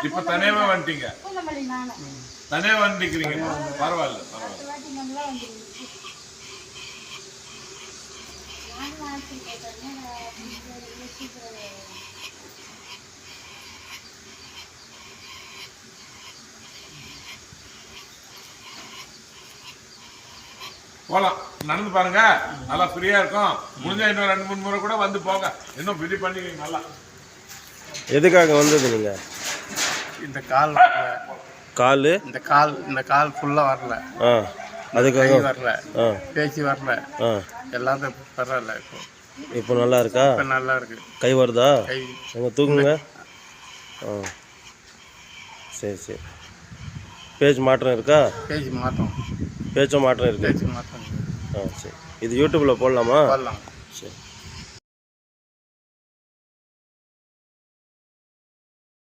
இப்ப தனியாவே வந்துட்டீங்க, தனியா வந்துக்கிறீங்க. பரவாயில்ல போலாம். நடந்து பாருங்க, நல்லா ஃப்ரீயா இருக்கும். முடிஞ்சா இன்னும் 2-3 முறை கூட வந்து போங்க, இன்னும் ஃப்ரீ பண்ணிக்கங்க நல்லா. எதுக்காக வந்தது நீங்க? இந்த கால் இந்த கால் ஃபுல்லா வரல. அதுக்காக வரல, பேச்சு வரல, எல்லாரும் பரவாயில்ல. இப்போ நல்லா இருக்கா? இப்போ நல்லா இருக்கு. கை வருதா? கை எங்க தூக்குங்க. சரி சரி. பேச்சு மாற்றம் இருக்கா? பேச்சு மாற்றம் பேச்சும் மாற்றம் இருக்கு. பேச்சு மாற்றம். சரி. இது யூடியூப்ல போடலாமா? போடலாம்.